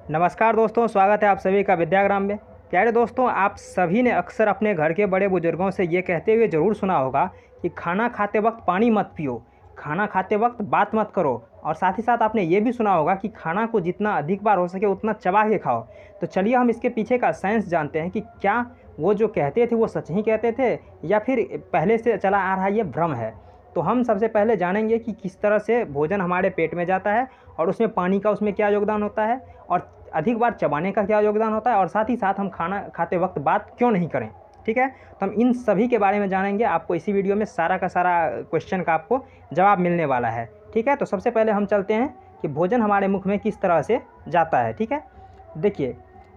नमस्कार दोस्तों, स्वागत है आप सभी का विद्याग्राम में। प्यारे दोस्तों, आप सभी ने अक्सर अपने घर के बड़े बुजुर्गों से ये कहते हुए ज़रूर सुना होगा कि खाना खाते वक्त पानी मत पियो, खाना खाते वक्त बात मत करो। और साथ ही साथ आपने ये भी सुना होगा कि खाना को जितना अधिक बार हो सके उतना चबा के खाओ। तो चलिए हम इसके पीछे का साइंस जानते हैं कि क्या वो जो कहते थे वो सच ही कहते थे या फिर पहले से चला आ रहा ये भ्रम है। तो हम सबसे पहले जानेंगे कि किस तरह से भोजन हमारे पेट में जाता है और उसमें पानी का उसमें क्या योगदान होता है और अधिक बार चबाने का क्या योगदान होता है, और साथ ही साथ हम खाना खाते वक्त बात क्यों नहीं करें। ठीक है, तो हम इन सभी के बारे में जानेंगे। आपको इसी वीडियो में सारा का सारा क्वेश्चन का आपको जवाब मिलने वाला है। ठीक है, तो सबसे पहले हम चलते हैं कि भोजन हमारे मुख में किस तरह से जाता है। ठीक है, देखिए,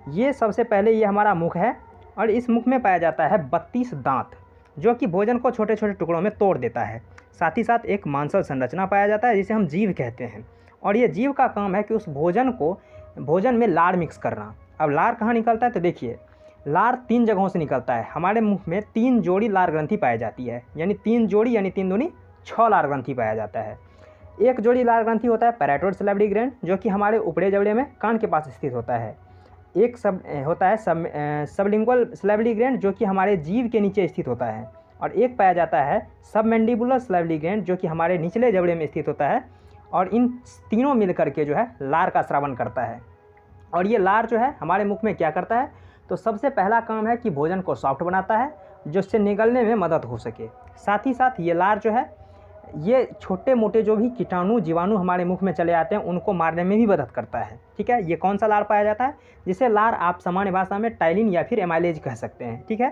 ये सबसे पहले ये हमारा मुख है और इस मुख में पाया जाता है 32 दांत, जो कि भोजन को छोटे छोटे टुकड़ों में तोड़ देता है। साथ ही साथ एक मांसल संरचना पाया जाता है जिसे हम जीभ कहते हैं, और ये जीभ का काम है कि उस भोजन में लार मिक्स करना। अब लार कहाँ निकलता है, तो देखिए, लार 3 जगहों से निकलता है। हमारे मुंह में 3 जोड़ी लार ग्रंथि पाई जाती है, यानी 3 जोड़ी यानी 3 दूनी 6 लार ग्रंथि पाया जाता है। एक जोड़ी लार ग्रंथि होता है पैराइटोइड सैलिवरी ग्लैंड, जो कि हमारे ऊपरी जबड़े में कान के पास स्थित होता है। एक होता है सबलिंगुअल सैलिवरी ग्लैंड, जो कि हमारे जीभ के नीचे स्थित होता है। और एक पाया जाता है सबमैंडिबुलर सैलिवरी ग्लैंड, जो कि हमारे निचले जबड़े में स्थित होता है। और इन तीनों मिलकर के जो है लार का स्रावन करता है। और ये लार जो है हमारे मुख में क्या करता है, तो सबसे पहला काम है कि भोजन को सॉफ्ट बनाता है, जिससे निगलने में मदद हो सके। साथ ही साथ ये लार जो है ये छोटे मोटे जो भी कीटाणु जीवाणु हमारे मुख में चले आते हैं उनको मारने में भी मदद करता है। ठीक है, ये कौन सा लार पाया जाता है, जिसे लार आप सामान्य भाषा में टाइलिन या फिर एमाइलेज कह सकते हैं। ठीक है,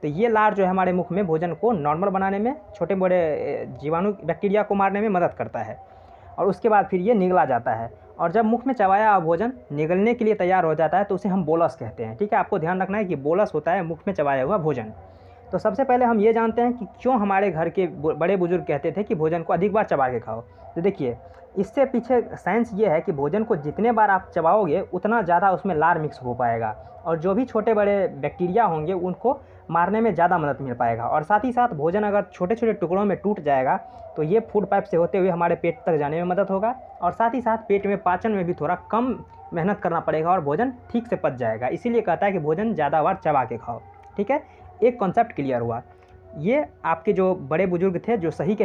तो ये लार जो है हमारे मुख में भोजन को नॉर्मल बनाने में, छोटे बड़े जीवाणु बैक्टीरिया को मारने में मदद करता है। और उसके बाद फिर ये निगला जाता है, और जब मुख में चबाया हुआ भोजन निगलने के लिए तैयार हो जाता है तो उसे हम बोलस कहते हैं। ठीक है, आपको ध्यान रखना है कि बोलस होता है मुख में चबाया हुआ भोजन। तो सबसे पहले हम ये जानते हैं कि क्यों हमारे घर के बड़े बुजुर्ग कहते थे कि भोजन को अधिक बार चबा के खाओ। तो देखिए, इससे पीछे साइंस ये है कि भोजन को जितने बार आप चबाओगे उतना ज़्यादा उसमें लार मिक्स हो पाएगा, और जो भी छोटे बड़े बैक्टीरिया होंगे उनको मारने में ज़्यादा मदद मिल पाएगा। और साथ ही साथ भोजन अगर छोटे छोटे टुकड़ों में टूट जाएगा तो ये फूड पाइप से होते हुए हमारे पेट तक जाने में मदद होगा, और साथ ही साथ पेट में पाचन में भी थोड़ा कम मेहनत करना पड़ेगा और भोजन ठीक से पच जाएगा। इसीलिए कहता है कि भोजन ज़्यादा बार चबा के खाओ। ठीक है, एक कॉन्सेप्ट क्लियर हुआ। ये आपके जो बड़े बुजुर्ग थे जो सही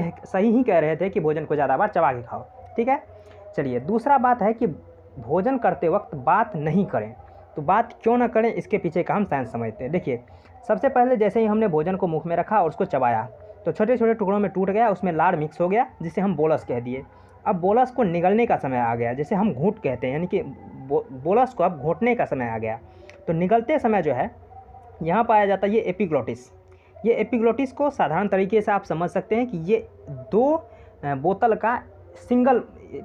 ही कह रहे थे कि भोजन को ज़्यादा बार चबा के खाओ। ठीक है, चलिए, दूसरा बात है कि भोजन करते वक्त बात नहीं करें। तो बात क्यों ना करें, इसके पीछे का हम साइंस समझते हैं। देखिए, सबसे पहले जैसे ही हमने भोजन को मुख में रखा और उसको चबाया तो छोटे छोटे टुकड़ों में टूट गया, उसमें लार मिक्स हो गया, जिसे हम बोलस कह दिए। अब बोलस को निगलने का समय आ गया, जैसे हम घूंट कहते हैं, यानी कि बोलस को अब घोंटने का समय आ गया। तो निगलते समय जो है यहाँ पाया जाता है ये एपिग्लोटिस। ये एपिग्लोटिस को साधारण तरीके से आप समझ सकते हैं कि ये 2 बोतल का सिंगल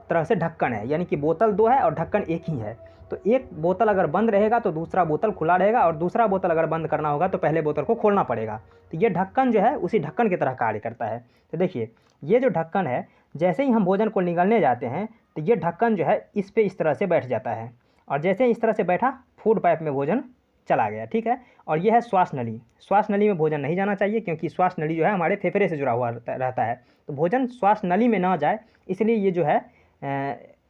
तरह से ढक्कन है, यानी कि बोतल 2 है और ढक्कन एक ही है। तो एक बोतल अगर बंद रहेगा तो दूसरा बोतल खुला रहेगा, और दूसरा बोतल अगर बंद करना होगा तो पहले बोतल को खोलना पड़ेगा। तो ये ढक्कन जो है उसी ढक्कन की तरह कार्य करता है। तो देखिए, ये जो ढक्कन है, जैसे ही हम भोजन को निगलने जाते हैं तो ये ढक्कन जो है इस पर इस तरह से बैठ जाता है, और जैसे इस तरह से बैठा फूड पाइप में भोजन चला गया। ठीक है, और यह है श्वास नली। श्वास नली में भोजन नहीं जाना चाहिए, क्योंकि श्वास नली जो है हमारे फेफड़े से जुड़ा हुआ रहता है। तो भोजन श्वास नली में ना जाए, इसलिए ये जो है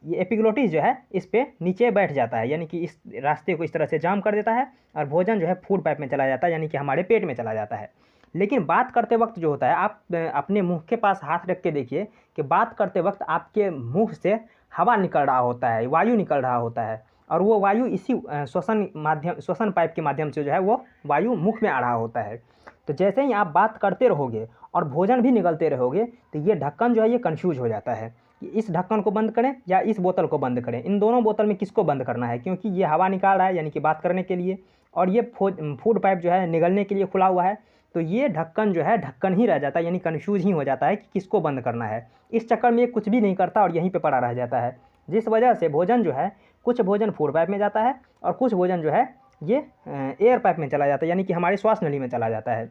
ये एपिग्लोटिस जो है इस पे नीचे बैठ जाता है, यानी कि इस रास्ते को इस तरह से जाम कर देता है, और भोजन जो है फूड पाइप में चला जाता है, यानी कि हमारे पेट में चला जाता है। लेकिन बात करते वक्त जो होता है, आप अपने मुंह के पास हाथ रख के देखिए कि बात करते वक्त आपके मुंह से हवा निकल रहा होता है, वायु निकल रहा होता है, और वो वायु इसी श्वसन पाइप के माध्यम से जो है वो वायु मुख में आ रहा होता है। तो जैसे ही आप बात करते रहोगे और भोजन भी निगलते रहोगे तो ये ढक्कन जो है ये कन्फ्यूज हो जाता है कि इस ढक्कन को बंद करें या इस बोतल को बंद करें, इन दोनों बोतल में किसको बंद करना है, क्योंकि ये हवा निकाल रहा है यानी कि बात करने के लिए, और ये फूड पाइप जो है निगलने के लिए खुला हुआ है। तो ये ढक्कन जो है ढक्कन ही रह जाता है, यानी कन्फ्यूज ही हो जाता है कि किसको बंद करना है। इस चक्कर में ये कुछ भी नहीं करता और यहीं पर पड़ा रह जाता है, जिस वजह से भोजन जो है, कुछ भोजन फूड पाइप में जाता है और कुछ भोजन जो है ये एयर पाइप में चला जाता है, यानी कि हमारे श्वास नली में चला जाता है।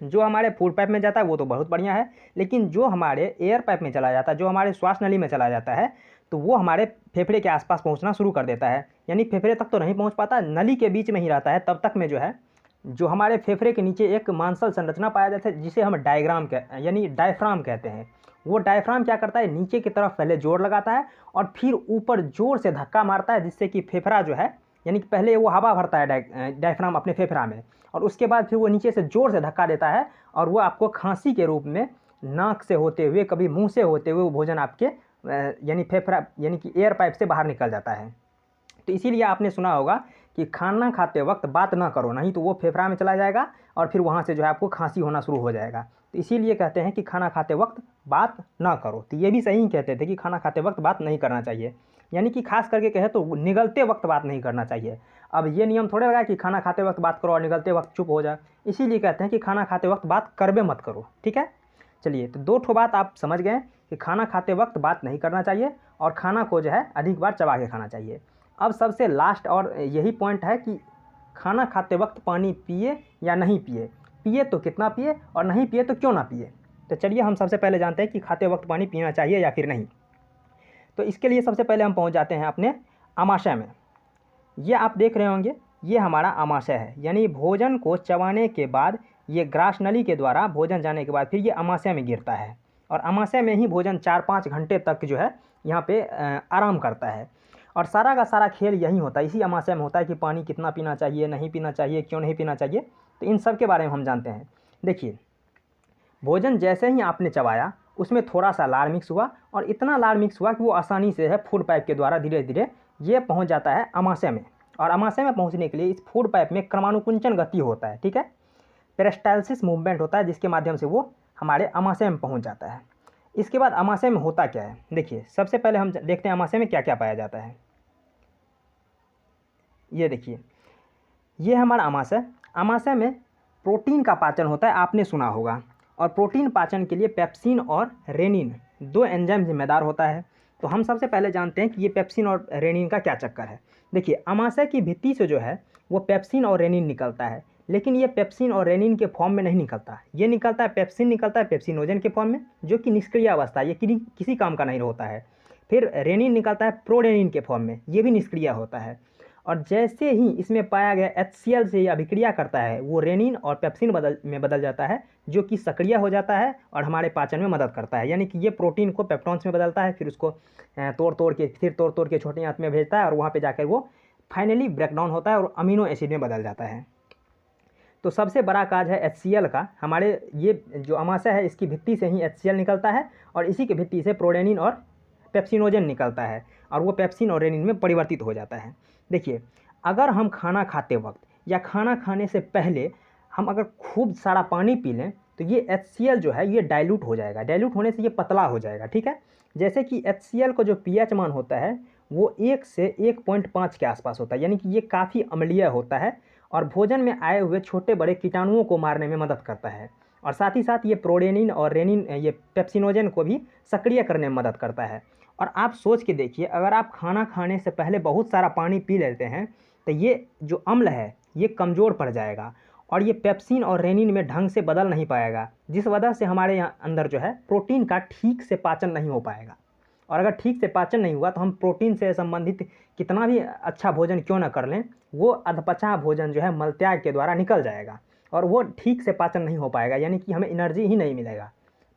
जो हमारे फूड पाइप में जाता है वो तो बहुत बढ़िया है, लेकिन जो हमारे एयर पाइप में चला जाता है, जो हमारे श्वास नली में चला जाता है, तो वो हमारे फेफड़े के आसपास पहुंचना शुरू कर देता है। यानी फेफड़े तक तो नहीं पहुंच पाता, नली के बीच में ही रहता है। तब तक में जो है जो हमारे फेफड़े के नीचे एक मांसल संरचना पाया जाता है, जिसे हम यानी डायफ्राम कहते हैं, वो डायफ्राम क्या करता है, नीचे की तरफ पहले जोर लगाता है और फिर ऊपर जोर से धक्का मारता है, जिससे कि फेफड़ा जो है, यानी कि पहले वो हवा भरता है डायफ्राम अपने फेफड़ा में, और उसके बाद फिर वो नीचे से जोर से धक्का देता है और वो आपको खांसी के रूप में नाक से होते हुए, कभी मुंह से होते हुए वो भोजन आपके यानी फेफड़ा यानी कि एयर पाइप से बाहर निकल जाता है। तो इसीलिए आपने सुना होगा कि खाना खाते वक्त बात ना करो, नहीं तो वो फेफड़ा में चला जाएगा और फिर वहाँ से जो है आपको खांसी होना शुरू हो जाएगा। तो इसीलिए कहते हैं कि खाना खाते वक्त बात ना करो। तो ये भी सही कहते थे कि खाना खाते वक्त बात नहीं करना चाहिए, यानी कि खास करके कहे तो निगलते वक्त बात नहीं करना चाहिए। अब ये नियम थोड़े लगा कि खाना खाते वक्त बात करो और निगलते वक्त चुप हो जाए, इसीलिए कहते हैं कि खाना खाते वक्त बात करबे मत करो। ठीक है, चलिए, तो 2 ठो बात आप समझ गए कि खाना खाते वक्त बात नहीं करना चाहिए और खाना को जो है अधिक बार चबा के खाना चाहिए। अब सबसे लास्ट और यही पॉइंट है कि खाना खाते वक्त पानी पिए या नहीं पिए, पिए तो कितना पिए और नहीं पिए तो क्यों ना पिए। तो चलिए हम सबसे पहले जानते हैं कि खाते वक्त पानी पीना चाहिए या फिर नहीं। तो इसके लिए सबसे पहले हम पहुंच जाते हैं अपने आमाशय में। ये आप देख रहे होंगे, ये हमारा आमाशय है, यानी भोजन को चबाने के बाद ये ग्रास नली के द्वारा भोजन जाने के बाद फिर ये आमाशय में गिरता है और आमाशय में ही भोजन 4-5 घंटे तक जो है यहाँ पे आराम करता है। और सारा का सारा खेल यही होता है, इसी आमाशय में होता है कि पानी कितना पीना चाहिए, नहीं पीना चाहिए, क्यों नहीं पीना चाहिए। तो इन सब के बारे में हम जानते हैं। देखिए, भोजन जैसे ही आपने चबाया उसमें थोड़ा सा लार मिक्स हुआ और इतना लार मिक्स हुआ कि वो आसानी से है फूड पाइप के द्वारा धीरे धीरे ये पहुंच जाता है आमाशय में। और आमाशय में पहुंचने के लिए इस फूड पाइप में क्रमानुकुंचन गति होता है, ठीक है, पेरिस्टाल्सिस मूवमेंट होता है, जिसके माध्यम से वो हमारे आमाशय में पहुंच जाता है। इसके बाद आमाशय में होता क्या है, देखिए सबसे पहले हम देखते हैं आमाशय में क्या क्या पाया जाता है। ये देखिए, ये हमारा आमाशय, आमाशय में प्रोटीन का पाचन होता है, आपने सुना होगा। और प्रोटीन पाचन के लिए पेप्सिन और रेनिन 2 एंजाइम जिम्मेदार होता है। तो हम सबसे पहले जानते हैं कि ये पेप्सिन और रेनिन का क्या चक्कर है। देखिए, आमाशय की भित्ति से जो है वो पेप्सिन और रेनिन निकलता है, लेकिन ये पेप्सिन और रेनिन के फॉर्म में नहीं निकलता, ये निकलता है पेप्सिन निकलता है पेप्सिनोजन के फॉर्म में, जो कि निष्क्रिय अवस्था, ये किसी काम का नहीं होता है। फिर रेनिन निकलता है प्रोरेनिन के फॉर्म में, ये भी निष्क्रिय होता है। और जैसे ही इसमें पाया गया HCl से ये अभिक्रिया करता है, वो रेनिन और पेप्सिन में बदल जाता है, जो कि सक्रिय हो जाता है और हमारे पाचन में मदद करता है। यानी कि ये प्रोटीन को पेप्टॉन्स में बदलता है, फिर उसको तोड़ तोड़ के छोटे आंत में भेजता है और वहाँ पे जाकर वो फाइनली ब्रेकडाउन होता है और अमीनो एसिड में बदल जाता है। तो सबसे बड़ा काज है HCl का। हमारे ये जो आमाशय है इसकी भित्ति से ही HCl निकलता है और इसी की भित्ति से प्रोरेनिन और पेप्सिनोजन निकलता है और वो पेप्सिन और रेनिन में परिवर्तित हो जाता है। देखिए, अगर हम खाना खाते वक्त या खाना खाने से पहले हम अगर खूब सारा पानी पी लें तो ये HCl जो है ये डाइल्यूट हो जाएगा, डाइल्यूट होने से ये पतला हो जाएगा, ठीक है। जैसे कि HCl का जो pH मान होता है वो 1 से 1.5 के आसपास होता है, यानी कि ये काफ़ी अम्लीय होता है और भोजन में आए हुए छोटे बड़े कीटाणुओं को मारने में मदद करता है। और साथ ही साथ ये प्रोरेनिन और रेनिन, ये पेप्सिनोजन को भी सक्रिय करने में मदद करता है। और आप सोच के देखिए, अगर आप खाना खाने से पहले बहुत सारा पानी पी लेते हैं तो ये जो अम्ल है ये कमज़ोर पड़ जाएगा और ये पेप्सिन और रेनिन में ढंग से बदल नहीं पाएगा, जिस वजह से हमारे यहाँ अंदर जो है प्रोटीन का ठीक से पाचन नहीं हो पाएगा। और अगर ठीक से पाचन नहीं हुआ तो हम प्रोटीन से संबंधित कितना भी अच्छा भोजन क्यों ना कर लें, वो अधपचा भोजन जो है मलत्याग के द्वारा निकल जाएगा और वो ठीक से पाचन नहीं हो पाएगा, यानी कि हमें एनर्जी ही नहीं मिलेगा।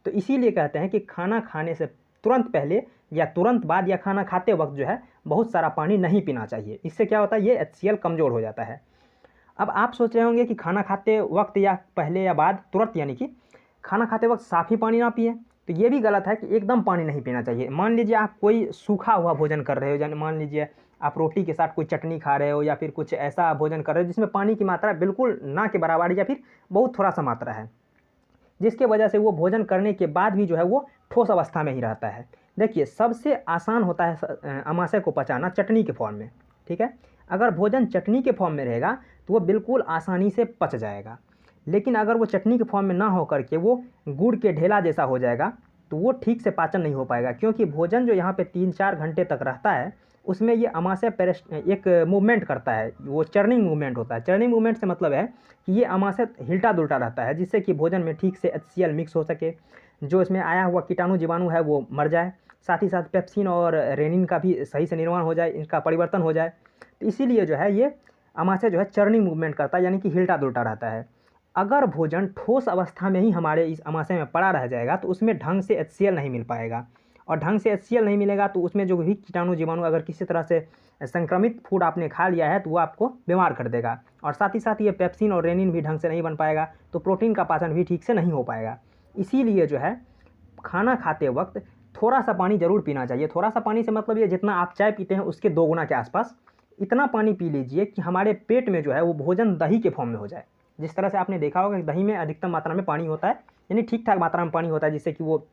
तो इसीलिए कहते हैं कि खाना खाने से तुरंत पहले या तुरंत बाद या खाना खाते वक्त जो है बहुत सारा पानी नहीं पीना चाहिए। इससे क्या होता है, ये HCl कमज़ोर हो जाता है। अब आप सोच रहे होंगे कि खाना खाते वक्त या पहले या बाद तुरंत, यानी कि खाना खाते वक्त साफ़ ही पानी ना पिए, तो ये भी गलत है कि एकदम पानी नहीं पीना चाहिए। मान लीजिए आप कोई सूखा हुआ भोजन कर रहे हो, यानी मान लीजिए आप रोटी के साथ कोई चटनी खा रहे हो या फिर कुछ ऐसा भोजन कर रहे हो जिसमें पानी की मात्रा बिल्कुल ना के बराबर या फिर बहुत थोड़ा सा मात्रा है, जिसके वजह से वो भोजन करने के बाद भी जो है वो ठोस अवस्था में ही रहता है। देखिए, सबसे आसान होता है आमाशय को पचाना चटनी के फॉर्म में, ठीक है। अगर भोजन चटनी के फॉर्म में रहेगा तो वो बिल्कुल आसानी से पच जाएगा, लेकिन अगर वो चटनी के फॉर्म में ना हो करके वो गुड़ के ढेला जैसा हो जाएगा तो वो ठीक से पाचन नहीं हो पाएगा, क्योंकि भोजन जो यहाँ पे 3-4 घंटे तक रहता है उसमें ये आमाशय एक मूवमेंट करता है, वो चर्निंग मूवमेंट होता है। चर्निंग मूवमेंट से मतलब है कि ये आमाशय हिल्टा दुल्टा रहता है, जिससे कि भोजन में ठीक से HCl मिक्स हो सके, जो इसमें आया हुआ कीटाणु जीवाणु है वो मर जाए, साथ ही साथ पेप्सिन और रेनिन का भी सही से निर्माण हो जाए, इनका परिवर्तन हो जाए। तो इसीलिए जो है ये आमाशय जो है चर्निंग मूवमेंट करता है, यानी कि हिल्टा दुल्टा रहता है। अगर भोजन ठोस अवस्था में ही हमारे इस आमाशय में पड़ा रह जाएगा तो उसमें ढंग से HCl नहीं मिल पाएगा, और ढंग से HCl नहीं मिलेगा तो उसमें जो भी कीटाणु जीवाणु अगर किसी तरह से संक्रमित फूड आपने खा लिया है तो वो आपको बीमार कर देगा। और साथ ही साथ ये पेप्सिन और रेनिन भी ढंग से नहीं बन पाएगा, तो प्रोटीन का पाचन भी ठीक से नहीं हो पाएगा। इसीलिए जो है खाना खाते वक्त थोड़ा सा पानी ज़रूर पीना चाहिए। थोड़ा सा पानी से मतलब ये जितना आप चाय पीते हैं उसके 2 गुना के आसपास इतना पानी पी लीजिए कि हमारे पेट में जो है वो भोजन दही के फॉर्म में हो जाए। जिस तरह से आपने देखा होगा कि दही में अधिकतम मात्रा में पानी होता है, यानी ठीक ठाक मात्रा में पानी होता है, जिससे कि वो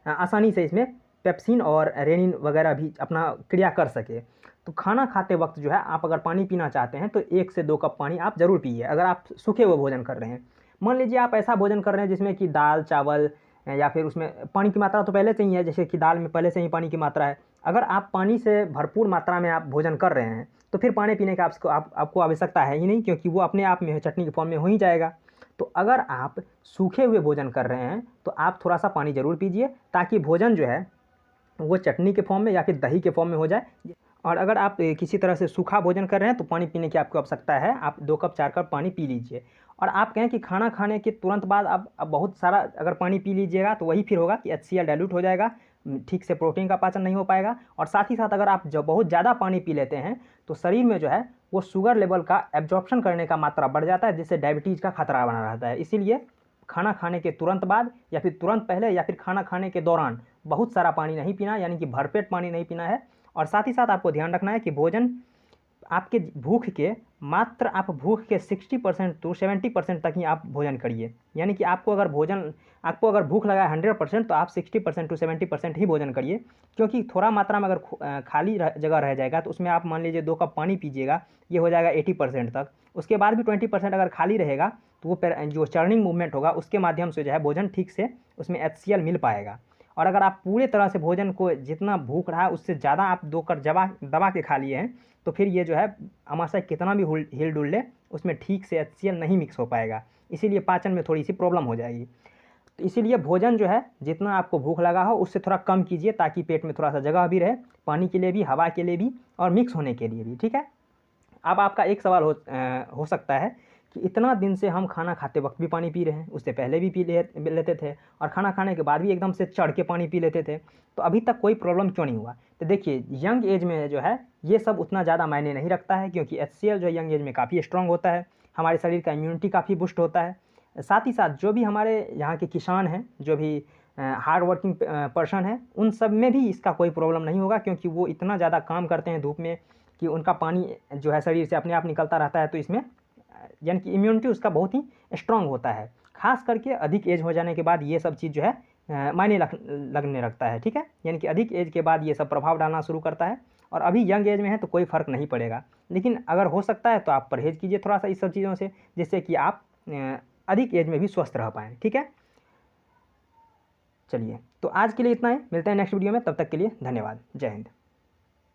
आसानी से इसमें पेप्सिन और रेनिन वगैरह भी अपना क्रिया कर सके। तो खाना खाते वक्त जो है आप अगर पानी पीना चाहते हैं तो 1 से 2 कप पानी आप ज़रूर पिए। अगर आप सूखे हुए भोजन कर रहे हैं, मान लीजिए आप ऐसा भोजन कर रहे हैं जिसमें कि दाल चावल या फिर उसमें पानी की मात्रा तो पहले से ही है, जैसे कि दाल में पहले से ही पानी की मात्रा है। अगर आप पानी से भरपूर मात्रा में आप भोजन कर रहे हैं तो फिर पानी पीने का आपको आवश्यकता है ही नहीं, क्योंकि वो अपने आप में चटनी के फॉर्म में हो ही जाएगा। तो अगर आप सूखे हुए भोजन कर रहे हैं तो आप थोड़ा सा पानी ज़रूर पीजिए, ताकि भोजन जो है वो चटनी के फॉर्म में या फिर दही के फॉर्म में हो जाए। और अगर आप किसी तरह से सूखा भोजन कर रहे हैं तो पानी पीने की आपको आवश्यकता है, आप 2 कप 4 कप पानी पी लीजिए। और आप कहें कि खाना खाने के तुरंत बाद आप बहुत सारा अगर पानी पी लीजिएगा तो वही फिर होगा कि HCl डाइल्यूट हो जाएगा, ठीक से प्रोटीन का पाचन नहीं हो पाएगा। और साथ ही साथ अगर आप जब बहुत ज़्यादा पानी पी लेते हैं तो शरीर में जो है वो शुगर लेवल का एब्जॉर्प्शन करने का मात्रा बढ़ जाता है, जिससे डायबिटीज़ का खतरा बना रहता है। इसीलिए खाना खाने के तुरंत बाद या फिर तुरंत पहले या फिर खाना खाने के दौरान बहुत सारा पानी नहीं पीना, यानी कि भरपेट पानी नहीं पीना है। और साथ ही साथ आपको ध्यान रखना है कि भोजन आपके भूख के मात्र आप भूख के 60% टू 70% तक ही आप भोजन करिए। यानी कि आपको अगर भूख लगा है 100% तो आप 60% टू 70% ही भोजन करिए, क्योंकि थोड़ा मात्रा में अगर खाली जगह रह जाएगा तो उसमें आप मान लीजिए 2 कप पानी पीजिएगा, ये हो जाएगा 80% तक। उसके बाद भी 20% अगर खाली रहेगा तो वो जो चर्निंग मूवमेंट होगा उसके माध्यम से जो है भोजन ठीक से उसमें HCl मिल पाएगा। और अगर आप पूरे तरह से भोजन को जितना भूख रहा है उससे ज़्यादा आप दबा के खा लिए हैं तो फिर ये जो है आमाशय कितना भी हिल डुल ले उसमें ठीक से HCl नहीं मिक्स हो पाएगा, इसीलिए पाचन में थोड़ी सी प्रॉब्लम हो जाएगी। तो इसीलिए भोजन जो है जितना आपको भूख लगा हो उससे थोड़ा कम कीजिए, ताकि पेट में थोड़ा सा जगह भी रहे, पानी के लिए भी, हवा के लिए भी और मिक्स होने के लिए भी। ठीक है। अब आपका एक सवाल हो सकता है कि इतना दिन से हम खाना खाते वक्त भी पानी पी रहे हैं, उससे पहले भी लेते थे और खाना खाने के बाद भी एकदम से चढ़ के पानी पी लेते थे, तो अभी तक कोई प्रॉब्लम क्यों नहीं हुआ? तो देखिए, यंग एज में जो है ये सब उतना ज़्यादा मायने नहीं रखता है, क्योंकि HCl जो यंग एज में काफ़ी स्ट्रॉन्ग होता है, हमारे शरीर का इम्यूनिटी काफ़ी बूस्ट होता है। साथ ही साथ जो भी हमारे यहाँ के किसान हैं, जो भी हार्ड वर्किंग पर्सन है, उन सब में भी इसका कोई प्रॉब्लम नहीं होगा, क्योंकि वो इतना ज़्यादा काम करते हैं धूप में कि उनका पानी जो है शरीर से अपने आप निकलता रहता है। तो इसमें यानी कि इम्यूनिटी उसका बहुत ही स्ट्रांग होता है। खास करके अधिक एज हो जाने के बाद ये सब चीज़ जो है मायने लगने लगता है। ठीक है, यानी कि अधिक एज के बाद ये सब प्रभाव डालना शुरू करता है, और अभी यंग एज में है तो कोई फ़र्क नहीं पड़ेगा। लेकिन अगर हो सकता है तो आप परहेज़ कीजिए थोड़ा सा इस सब चीज़ों से, जिससे कि आप अधिक एज में भी स्वस्थ रह पाएँ। ठीक है, चलिए तो आज के लिए इतना ही, मिलते हैं नेक्स्ट वीडियो में, तब तक के लिए धन्यवाद। जय हिंद।